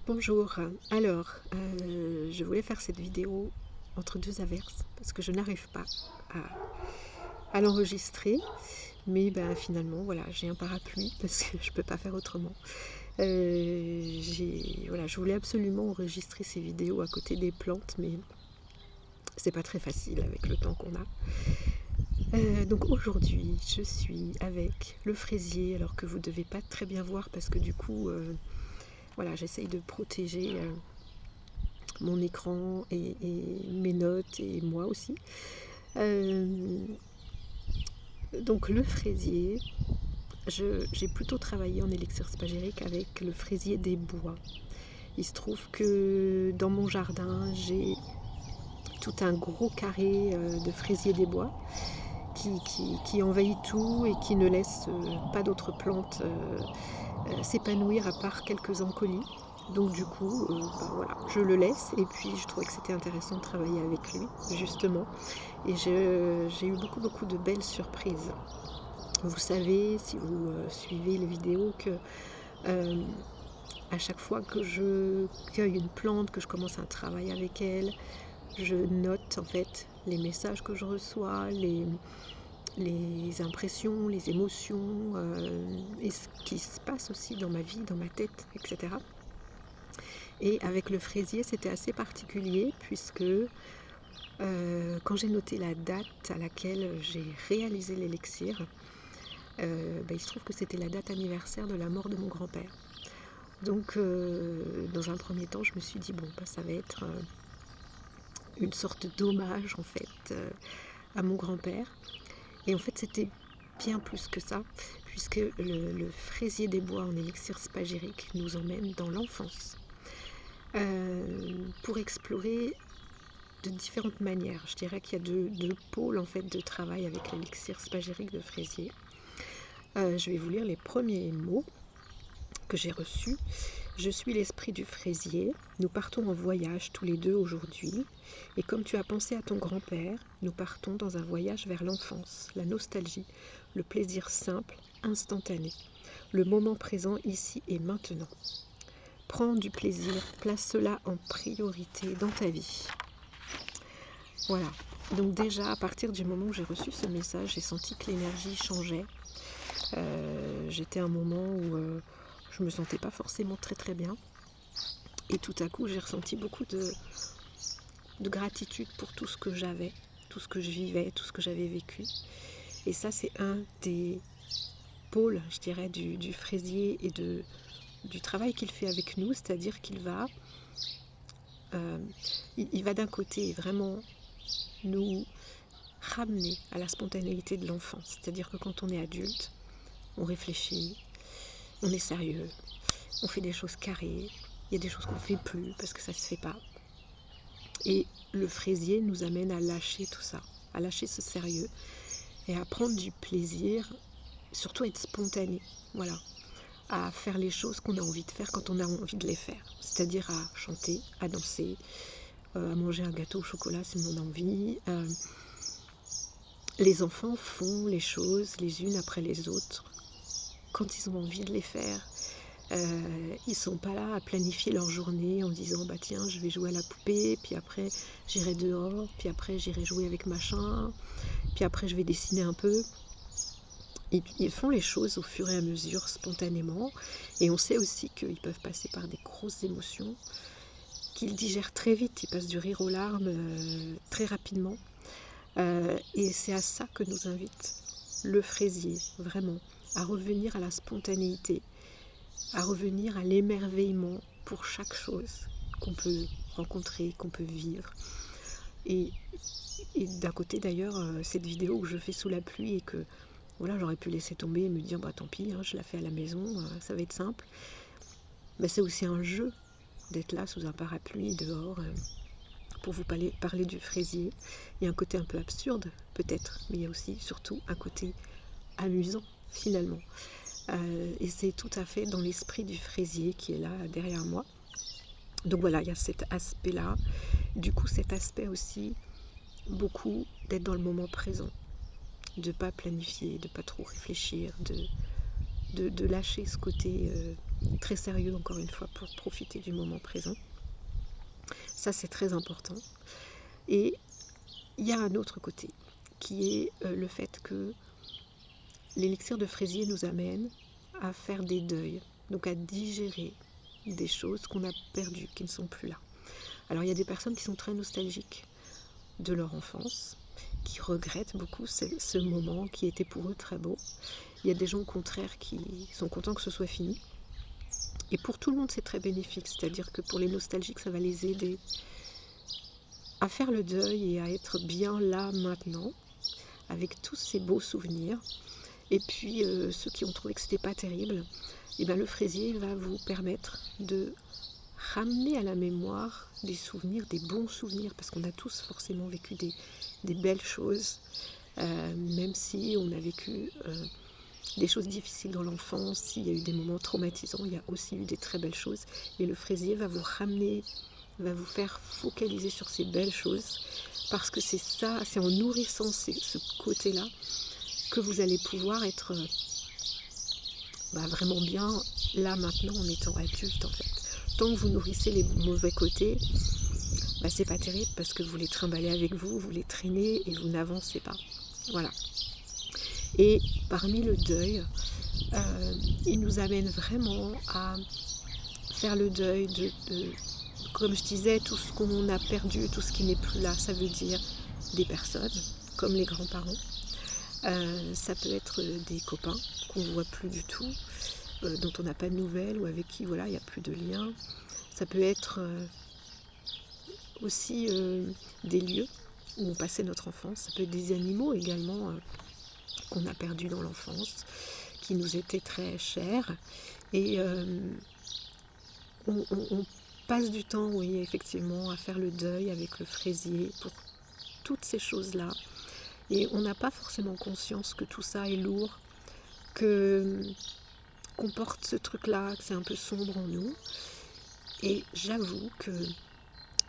Bonjour, alors je voulais faire cette vidéo entre deux averses parce que je n'arrive pas à l'enregistrer, mais finalement voilà, j'ai un parapluie parce que je peux pas faire autrement. Voilà, je voulais absolument enregistrer ces vidéos à côté des plantes, mais c'est pas très facile avec le temps qu'on a. Donc aujourd'hui je suis avec le fraisier, alors que vous devez pas très bien voir parce que du coup voilà, j'essaye de protéger mon écran et mes notes et moi aussi. Donc le fraisier, j'ai plutôt travaillé en élixir spagérique avec le fraisier des bois. Il se trouve que dans mon jardin, j'ai tout un gros carré de fraisier des bois qui envahit tout et qui ne laisse pas d'autres plantes s'épanouir à part quelques encolis. Donc du coup, voilà, je le laisse, et puis je trouvais que c'était intéressant de travailler avec lui, justement. Et j'ai eu beaucoup de belles surprises. Vous savez, si vous suivez les vidéos, que à chaque fois que je cueille une plante, que je commence un travail avec elle, je note en fait les messages que je reçois, les impressions, les émotions, et ce qui se passe aussi dans ma vie, dans ma tête, etc. Et avec le fraisier, c'était assez particulier puisque quand j'ai noté la date à laquelle j'ai réalisé l'élixir, il se trouve que c'était la date anniversaire de la mort de mon grand-père. Donc dans un premier temps, je me suis dit, bon, ça va être une sorte d'hommage en fait à mon grand-père. Et en fait, c'était bien plus que ça, puisque le fraisier des bois en élixir spagérique nous emmène dans l'enfance. Pour explorer de différentes manières. Je dirais qu'il y a deux pôles en fait de travail avec l'élixir spagérique de fraisier. Je vais vous lire les premiers mots que j'ai reçus. Je suis l'esprit du fraisier. Nous partons en voyage tous les deux aujourd'hui. Et comme tu as pensé à ton grand-père, nous partons dans un voyage vers l'enfance, la nostalgie, le plaisir simple, instantané, le moment présent ici et maintenant. Prends du plaisir, place cela en priorité dans ta vie. Voilà, donc déjà à partir du moment où j'ai reçu ce message, j'ai senti que l'énergie changeait. J'étais à un moment où je me sentais pas forcément très bien. Et tout à coup, j'ai ressenti beaucoup de gratitude pour tout ce que j'avais, tout ce que je vivais, tout ce que j'avais vécu. Et ça, c'est un des pôles, je dirais, du fraisier et du travail qu'il fait avec nous, c'est-à-dire qu'il va, il va d'un côté vraiment nous ramener à la spontanéité de l'enfance. C'est-à-dire que quand on est adulte, on réfléchit, on est sérieux, on fait des choses carrées, il y a des choses qu'on ne fait plus parce que ça ne se fait pas. Et le fraisier nous amène à lâcher tout ça, à lâcher ce sérieux et à prendre du plaisir, surtout à être spontané, voilà, à faire les choses qu'on a envie de faire quand on a envie de les faire, c'est-à-dire à chanter, à danser, à manger un gâteau au chocolat si on en a envie. Les enfants font les choses les unes après les autres quand ils ont envie de les faire. Ils sont pas là à planifier leur journée en disant tiens, je vais jouer à la poupée, puis après j'irai dehors, puis après j'irai jouer avec machin, puis après je vais dessiner un peu. Ils font les choses au fur et à mesure, spontanément, et on sait aussi qu'ils peuvent passer par des grosses émotions qu'ils digèrent très vite. Ils passent du rire aux larmes très rapidement, et c'est à ça que nous invite le fraisier, vraiment, à revenir à la spontanéité, à revenir à l'émerveillement pour chaque chose qu'on peut rencontrer, qu'on peut vivre. Et d'un côté d'ailleurs, cette vidéo où je fais sous la pluie et que voilà, j'aurais pu laisser tomber et me dire tant pis, je la fais à la maison, ça va être simple. Mais c'est aussi un jeu d'être là sous un parapluie dehors pour vous parler du fraisier. Il y a un côté un peu absurde peut-être, mais il y a aussi surtout un côté amusant finalement. Et c'est tout à fait dans l'esprit du fraisier qui est là derrière moi. Donc voilà, il y a cet aspect-là. Du coup, cet aspect aussi, beaucoup d'être dans le moment présent, de ne pas planifier, de ne pas trop réfléchir, de lâcher ce côté très sérieux encore une fois pour profiter du moment présent. Ça c'est très important. Et il y a un autre côté qui est le fait que l'élixir de fraisier nous amène à faire des deuils, donc à digérer des choses qu'on a perdues, qui ne sont plus là. Alors il y a des personnes qui sont très nostalgiques de leur enfance, qui regrettent beaucoup ce moment qui était pour eux très beau. Il y a des gens au contraire qui sont contents que ce soit fini. Et pour tout le monde c'est très bénéfique, c'est-à-dire que pour les nostalgiques ça va les aider à faire le deuil et à être bien là maintenant, avec tous ces beaux souvenirs. Et puis ceux qui ont trouvé que c'était pas terrible, et bien le fraisier va vous permettre de ramener à la mémoire des souvenirs, des bons souvenirs, parce qu'on a tous forcément vécu des belles choses, même si on a vécu des choses difficiles dans l'enfance, s'il y a eu des moments traumatisants, il y a aussi eu des très belles choses. Et le fraisier va vous ramener, va vous faire focaliser sur ces belles choses, parce que c'est ça, c'est en nourrissant ce côté-là que vous allez pouvoir être vraiment bien là maintenant en étant adulte en fait. Tant que vous nourrissez les mauvais côtés, c'est pas terrible parce que vous les trimballez avec vous, vous les traînez et vous n'avancez pas. Voilà. Et parmi le deuil, il nous amène vraiment à faire le deuil de comme je disais, tout ce qu'on a perdu, tout ce qui n'est plus là. Ça veut dire des personnes, comme les grands-parents. Ça peut être des copains qu'on ne voit plus du tout, dont on n'a pas de nouvelles ou avec qui il n'y a plus de lien. Ça peut être aussi des lieux où on passait notre enfance. Ça peut être des animaux également qu'on a perdus dans l'enfance, qui nous étaient très chers. Et on passe du temps, oui, effectivement, à faire le deuil avec le fraisier pour toutes ces choses-là. Et on n'a pas forcément conscience que tout ça est lourd, qu'on porte ce truc-là, que c'est un peu sombre en nous. Et j'avoue que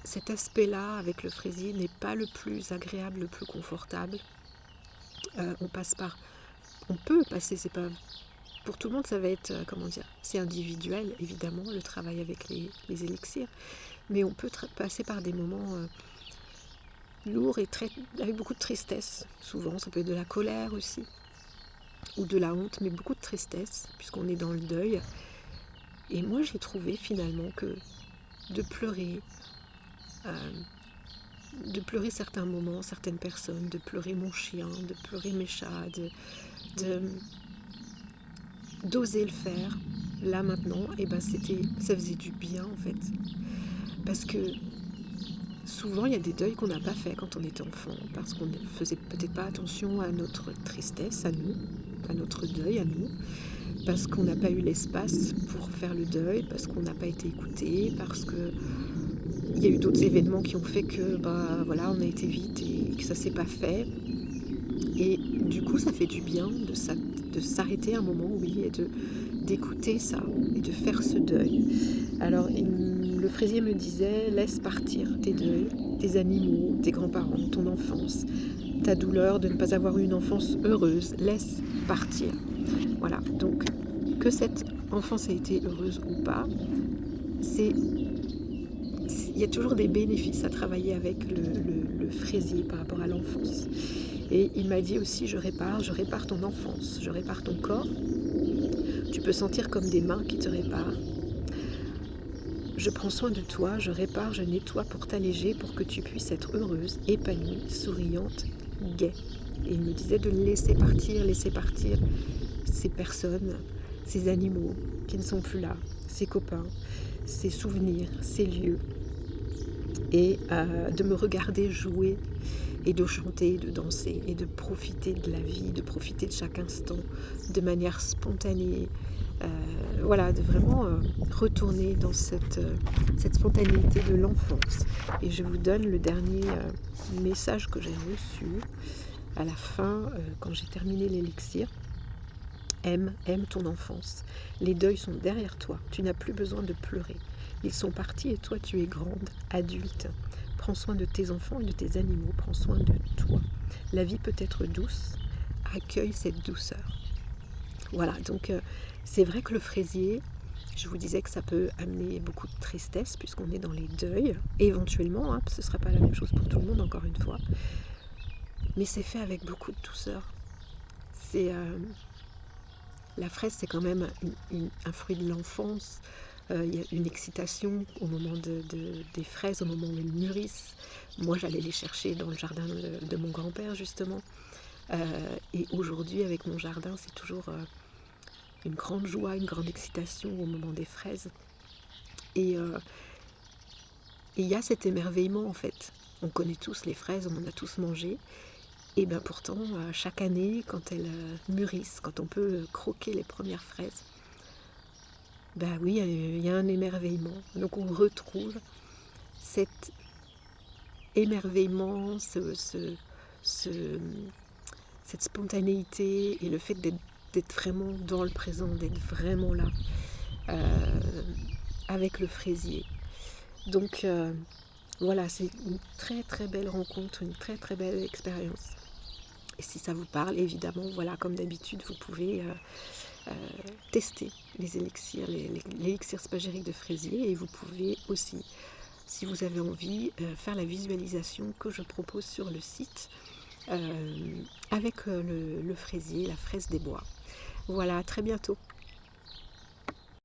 cet aspect-là avec le fraisier n'est pas le plus agréable, le plus confortable. On peut passer, c'est pas pour tout le monde, ça va être, c'est individuel évidemment le travail avec les élixirs, mais on peut passer par des moments lourds et avec beaucoup de tristesse. Souvent, ça peut être de la colère aussi, ou de la honte, mais beaucoup de tristesse, puisqu'on est dans le deuil. Et moi, j'ai trouvé finalement que de pleurer certains moments, certaines personnes, de pleurer mon chien, de pleurer mes chats, d'oser le faire, là maintenant, ça faisait du bien en fait. Parce que souvent, il y a des deuils qu'on n'a pas fait quand on était enfant, parce qu'on ne faisait peut-être pas attention à notre tristesse, à nous, à notre deuil, à nous, parce qu'on n'a pas eu l'espace pour faire le deuil, parce qu'on n'a pas été écouté, parce que il y a eu d'autres événements qui ont fait que, on a été vite et que ça s'est pas fait. Et du coup, ça fait du bien de s'arrêter un moment, oui, et d'écouter ça, et de faire ce deuil. Alors, le fraisier me disait, laisse partir tes deuils, tes animaux, tes grands-parents, ton enfance, ta douleur de ne pas avoir eu une enfance heureuse, laisse partir. Voilà, donc que cette enfance ait été heureuse ou pas, il y a toujours des bénéfices à travailler avec le fraisier par rapport à l'enfance. Et il m'a dit aussi, je répare ton enfance, je répare ton corps. Tu peux sentir comme des mains qui te réparent. Je prends soin de toi, je répare, je nettoie pour t'alléger, pour que tu puisses être heureuse, épanouie, souriante, gaie. Et il me disait de laisser partir ces personnes, ces animaux qui ne sont plus là, ces copains, ces souvenirs, ces lieux. Et de me regarder jouer et de chanter, de danser et de profiter de la vie, de profiter de chaque instant de manière spontanée. De vraiment retourner dans cette spontanéité de l'enfance. Et je vous donne le dernier message que j'ai reçu à la fin, quand j'ai terminé l'élixir. Aime ton enfance. Les deuils sont derrière toi. Tu n'as plus besoin de pleurer. Ils sont partis et toi, tu es grande, adulte. Prends soin de tes enfants et de tes animaux. Prends soin de toi. La vie peut être douce. Accueille cette douceur. Voilà, donc c'est vrai que le fraisier Je vous disais que ça peut amener beaucoup de tristesse puisqu'on est dans les deuils, éventuellement, hein, ce ne sera pas la même chose pour tout le monde encore une fois, mais c'est fait avec beaucoup de douceur. La fraise, c'est quand même un fruit de l'enfance. Il y a une excitation au moment des fraises, au moment où elles mûrissent. Moi, j'allais les chercher dans le jardin de mon grand-père, justement. Et aujourd'hui, avec mon jardin, c'est toujours une grande joie, une grande excitation au moment des fraises. Et il y a cet émerveillement, en fait. On connaît tous les fraises, on en a tous mangé. Et bien pourtant, chaque année, quand elles mûrissent, quand on peut croquer les premières fraises, ben oui, il y a un émerveillement. Donc on retrouve cet émerveillement, cette spontanéité et le fait d'être vraiment dans le présent, d'être vraiment là, avec le fraisier. Donc voilà, c'est une très très belle rencontre, une très très belle expérience. Et si ça vous parle, évidemment, voilà, comme d'habitude, vous pouvez tester les élixirs, l'élixir spagérique de fraisier, et vous pouvez aussi, si vous avez envie, faire la visualisation que je propose sur le site avec le fraisier, la fraise des bois. Voilà, à très bientôt.